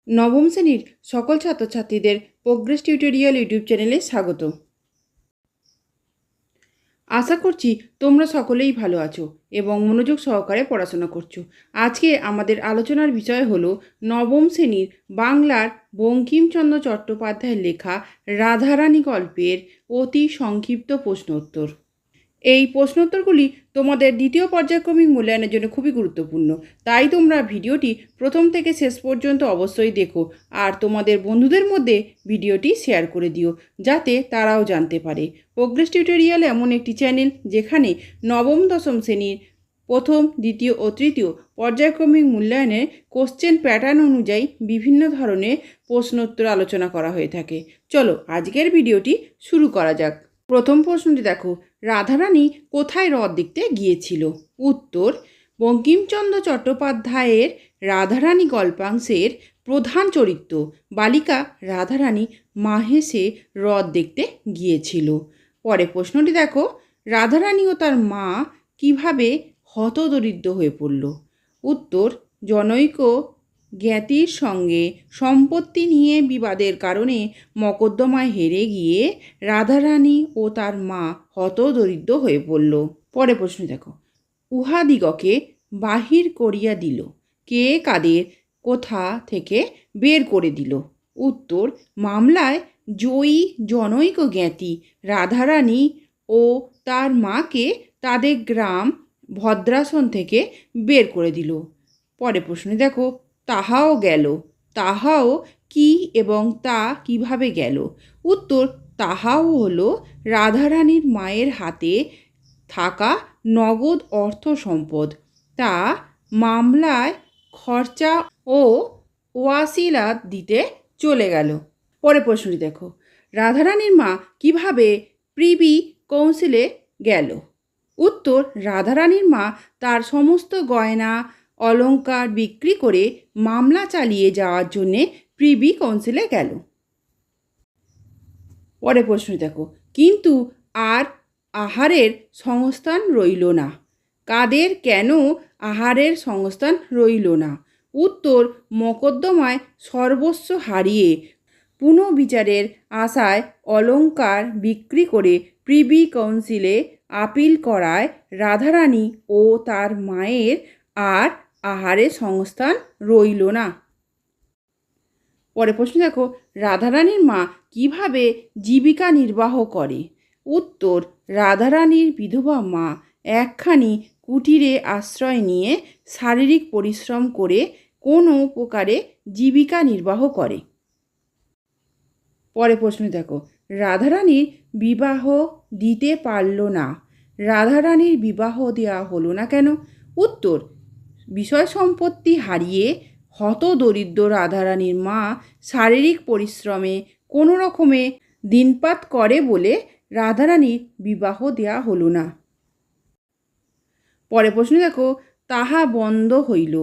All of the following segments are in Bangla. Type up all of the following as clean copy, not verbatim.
নবম শ্রেণীর সকল ছাত্রছাত্রীদের প্রোগ্রেস টিউটোরিয়াল ইউটিউব চ্যানেলে স্বাগত। আশা করছি তোমরা সকলেই ভালো আছো এবং মনোযোগ সহকারে পড়াশোনা করছো। আজকে আমাদের আলোচনার বিষয় হলো নবম শ্রেণীর বাংলার বঙ্কিমচন্দ্র চট্টোপাধ্যায়ের লেখা রাধারানী গল্পের অতি সংক্ষিপ্ত প্রশ্নোত্তর। এই প্রশ্নোত্তরগুলি তোমাদের দ্বিতীয় পর্যায়ক্রমিক মূল্যায়নের জন্য খুবই গুরুত্বপূর্ণ, তাই তোমরা ভিডিওটি প্রথম থেকে শেষ পর্যন্ত অবশ্যই দেখো আর তোমাদের বন্ধুদের মধ্যে ভিডিওটি শেয়ার করে দিও যাতে তারাও জানতে পারে। প্রোগ্রেস টিউটোরিয়াল এমন একটি চ্যানেল যেখানে নবম দশম শ্রেণীর প্রথম, দ্বিতীয় ও তৃতীয় পর্যায়ক্রমিক মূল্যায়নের কোশ্চেন প্যাটার্ন অনুযায়ী বিভিন্ন ধরনের প্রশ্নোত্তর আলোচনা করা হয়ে থাকে। চলো আজকের ভিডিওটি শুরু করা যাক। প্রথম প্রশ্নটি দেখো, রাধারানী কোথায় হ্রদ দেখতে গিয়েছিল? উত্তর, বঙ্কিমচন্দ্র চট্টোপাধ্যায়ের রাধারানী গল্পাংশের প্রধান চরিত্র বালিকা রাধারানী মাহেশে হ্রদ দেখতে গিয়েছিল। পরে প্রশ্নটি দেখো, রাধারানী ও তার মা কিভাবে হতদরিদ্র হয়ে পড়ল? উত্তর, জনৈক জ্ঞাতির সঙ্গে সম্পত্তি নিয়ে বিবাদের কারণে মকদ্দমায় হেরে গিয়ে রাধারানী ও তার মা হতদরিদ্র হয়ে পড়ল। পরে প্রশ্ন দেখো, উহাদিগকে বাহির করিয়া দিল কে, কাদের, কোথা থেকে বের করে দিল? উত্তর, মামলায় জয়ী জনৈক জ্ঞাতি রাধারানী ও তার মাকে তাদের গ্রাম ভদ্রাসন থেকে বের করে দিল। পরে প্রশ্ন দেখো, তাহাও গেল, তাহাও কি এবং তা কিভাবে গেল? উত্তর, তাহাও হলো রাধারানীর মায়ের হাতে থাকা নগদ অর্থ সম্পদ, তা মামলায় খরচা ও ওয়াসিলাত দিতে চলে গেল। পরে প্রশ্নটি দেখো, রাধারানীর মা কিভাবে প্রিভি কাউন্সিলে গেল? উত্তর, রাধারানীর মা তার সমস্ত গয়না অলংকার বিক্রি করে মামলা চালিয়ে যাওয়ার জন্যে প্রিভি কাউন্সিলে গেল। পরে প্রশ্ন দেখো, কিন্তু আর আহারের সংস্থান রইল না। কাদের, কেন আহারের সংস্থান রইল না? উত্তর, মকদ্দমায় সর্বস্ব হারিয়ে পুনঃবিচারের আশায় অলংকার বিক্রি করে প্রিভি কাউন্সিলে আপিল করায় রাধারানী ও তার মায়ের আর আহারের সংস্থান রইল না। পরে প্রশ্ন দেখো, রাধারানীর মা কিভাবে জীবিকা নির্বাহ করে? উত্তর, রাধারানীর বিধবা মা একখানি কুটিরে আশ্রয় নিয়ে শারীরিক পরিশ্রম করে কোনো প্রকারে জীবিকা নির্বাহ করে। পরে প্রশ্ন দেখো, রাধারানীর বিবাহ দিতে পারল না। রাধারানীর বিবাহ দেওয়া হলো না কেন? উত্তর, বিষয় সম্পত্তি হারিয়ে হতদরিদ্র রাধারানীর মা শারীরিক পরিশ্রমে কোনো রকমে দিনপাত করে বলে রাধারানীর বিবাহ দেওয়া হলো না। পরে প্রশ্ন দেখো, তাহা বন্ধ হইল,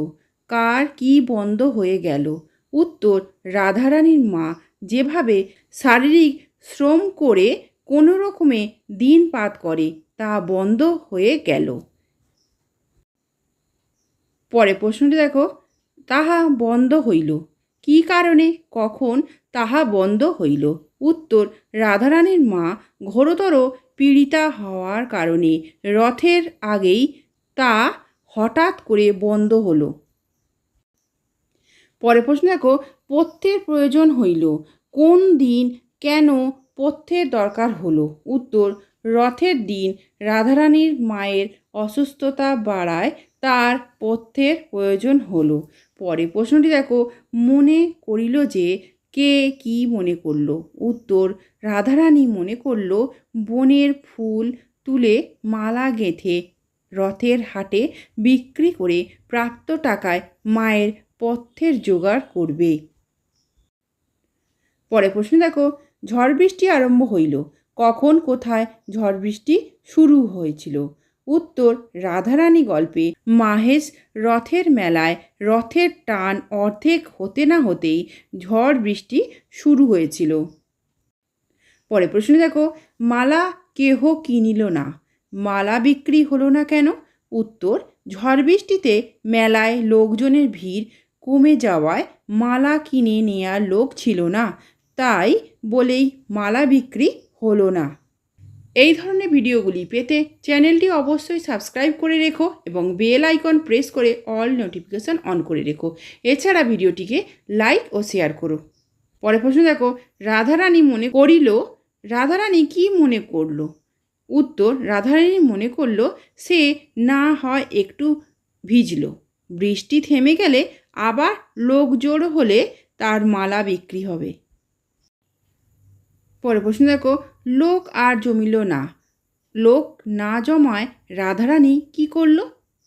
কার কি বন্ধ হয়ে গেল? উত্তর, রাধারানীর মা যেভাবে শারীরিক শ্রম করে কোনো রকমে দিনপাত করে তা বন্ধ হয়ে গেল। পরে প্রশ্নটি দেখো, তাহা বন্ধ হইল, কি কারণে, কখন তাহা বন্ধ হইল? উত্তর, রাধারানীর মা ঘোরতর পীড়িতা হওয়ার কারণে রথের আগেই তা হঠাৎ করে বন্ধ হলো। পরে প্রশ্ন দেখো, পথ্যের প্রয়োজন হইল, কোন দিন, কেন পথ্যের দরকার হলো? উত্তর, রথের দিন রাধারানীর মায়ের অসুস্থতা বাড়ায় তার পথ্যের প্রয়োজন হলো। পরে প্রশ্নটি দেখো, মনে করিল যে, কে কি মনে করল? উত্তর, রাধারানী মনে করল বনের ফুল তুলে মালা গেঁথে রথের হাটে বিক্রি করে প্রাপ্ত টাকায় মায়ের পথ্যের জোগাড় করবে। পরে প্রশ্ন দেখো, ঝড় বৃষ্টি আরম্ভ হইল, কখন কোথায় ঝড় বৃষ্টি শুরু হয়েছিল? উত্তর, রাধারানী গল্পে মাহেশ রথের মেলায় রথের টান অর্ধেক হতে না হতেই ঝড় বৃষ্টি শুরু হয়েছিল। পরে প্রশ্ন দেখো, মালা কেহ কিনিল না, মালা বিক্রি হলো না কেন? উত্তর, ঝড় বৃষ্টিতে মেলায় লোকজনের ভিড় কমে যাওয়ায় মালা কিনে নেওয়ার লোক ছিল না, তাই বলেই মালা বিক্রি হলো না। এই ধরনের ভিডিওগুলি পেতে চ্যানেলটি অবশ্যই সাবস্ক্রাইব করে রেখো এবং বেল আইকন প্রেস করে অল নোটিফিকেশান অন করে রেখো। এছাড়া ভিডিওটিকে লাইক ও শেয়ার করো। পরের প্রশ্ন দেখো, রাধারানী মনে করিল, রাধারানী কি মনে করল? উত্তর, রাধারানী মনে করল সে না হয় একটু ভিজল, বৃষ্টি থেমে গেলে আবার লোক জোড় হলে তার মালা বিক্রি হবে। পরের প্রশ্ন দেখো, লোক আর জমিল না, লোক না জমায় রাধারানী কি করল?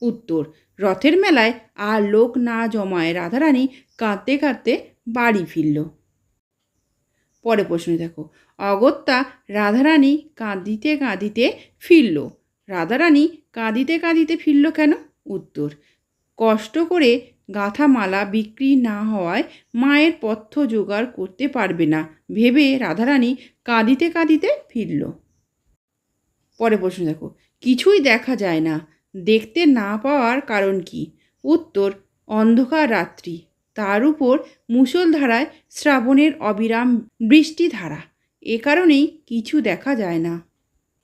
উত্তর, রথের মেলায় আর লোক না জমায় রাধারানী কাঁদতে কাঁদতে বাড়ি ফিরল। পরের প্রশ্ন দেখো, অগত্যা রাধারানী কাঁদিতে কাঁদিতে ফিরল। রাধারানী কাঁদিতে কাঁদিতে ফিরল কেন? উত্তর, কষ্ট করে গাঁথা মালা বিক্রি না হওয়ায় মায়ের পথ্য জোগাড় করতে পারবে না ভেবে রাধারানী কাঁদিতে কাঁদিতে ফিরল। পরের প্রশ্ন দেখো, কিছুই দেখা যায় না, দেখতে না পাওয়ার কারণ কি? উত্তর, অন্ধকার রাত্রি, তার উপর মুষলধারায় শ্রাবণের অবিরাম বৃষ্টিধারা, এ কারণেই কিছু দেখা যায় না।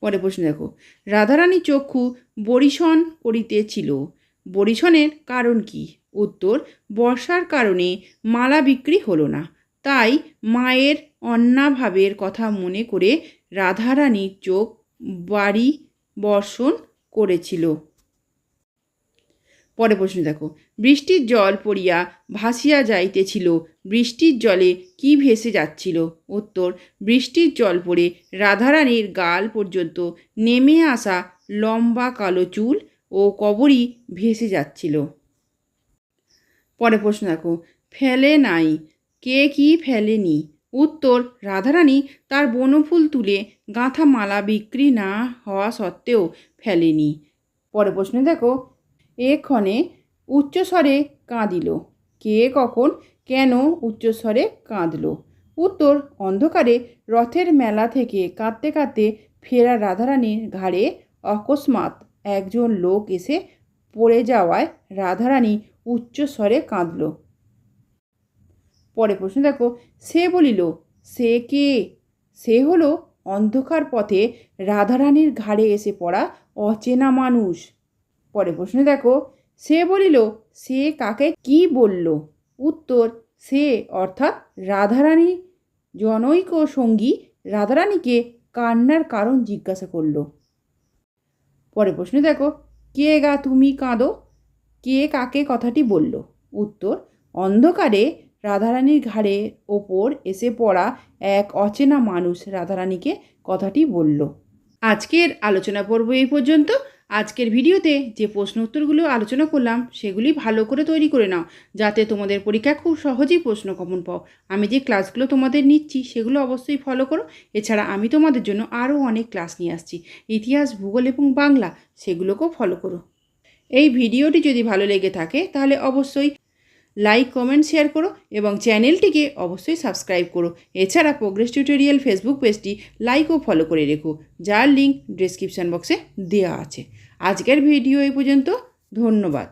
পরের প্রশ্ন দেখো, রাধারানী চক্ষু বরিশন করিতেছিল, বরিশনের কারণ কি? উত্তর, বর্ষার কারণে মালা বিক্রি হলো না, তাই মায়ের অন্নাভাবের কথা মনে করে রাধারানীর চোখ বাড়ি বর্ষণ করেছিল। পরের প্রশ্ন দেখো, বৃষ্টির জল পড়িয়া ভাসিয়া যাইতেছিল, বৃষ্টির জলে কি ভেসে যাচ্ছিল? উত্তর, বৃষ্টির জল পড়ে রাধারানীর গাল পর্যন্ত নেমে আসা লম্বা কালো চুল ও কবরই ভেসে যাচ্ছিল। পরের প্রশ্ন দেখো, ফেলে নাই, কে কি ফেলেনি? উত্তর, রাধারানী তার বনফুল তুলে গাঁথা মালা বিক্রি না হওয়া সত্ত্বেও ফেলেনি। পরের প্রশ্ন দেখো, এক্ষণে উচ্চস্বরে কাঁদিল, কে কখন কেন উচ্চস্বরে কাঁদল? উত্তর, অন্ধকারে রথের মেলা থেকে কাঁদতে কাঁদতে ফেরা রাধারানীর ঘাড়ে অকস্মাৎ একজন লোক এসে পড়ে যাওয়ায় রাধারানী উচ্চস্বরে কাঁদল। পরে প্রশ্ন দেখো, সে বলিল, সে কে? সে হলো অন্ধকার পথে রাধারানীর ঘাড়ে এসে পড়া অচেনা মানুষ। পরে প্রশ্ন দেখো, সে বলিল, সে কাকে কি বলল? উত্তর, সে অর্থাৎ রাধারানী জনৈক সঙ্গী রাধারানীকে কান্নার কারণ জিজ্ঞাসা করল। পরে প্রশ্ন দেখো, কে গা তুমি কাঁদো? কে কাকে কথাটি বলল? উত্তর, অন্ধকারে রাধারানীর ঘাড়ের ওপর এসে পড়া এক অচেনা মানুষ রাধারানীকে কথাটি বলল। আজকের আলোচনা পর্ব এই পর্যন্ত। আজকের ভিডিওতে যে প্রশ্ন উত্তরগুলো আলোচনা করলাম সেগুলি ভালো করে তৈরি করে নাও, যাতে তোমাদের পরীক্ষা খুব সহজেই প্রশ্ন কমন পাও। আমি যে ক্লাসগুলো তোমাদের নিচ্ছি সেগুলো অবশ্যই ফলো করো। এছাড়া আমি তোমাদের জন্য আরও অনেক ক্লাস নিয়ে আসছি, ইতিহাস, ভূগোল এবং বাংলা, সেগুলোকেও ফলো করো। এই ভিডিওটি যদি ভালো লেগে থাকে তাহলে অবশ্যই লাইক, কমেন্ট, শেয়ার করো এবং চ্যানেলটিকে অবশ্যই সাবস্ক্রাইব করো। এছাড়া প্রোগ্রেস টিউটোরিয়াল ফেসবুক পেজটি লাইক ও ফলো করে রেখো, যার লিঙ্ক ডেসক্রিপশান বক্সে দেওয়া আছে। আজকের ভিডিও এই পর্যন্ত। ধন্যবাদ।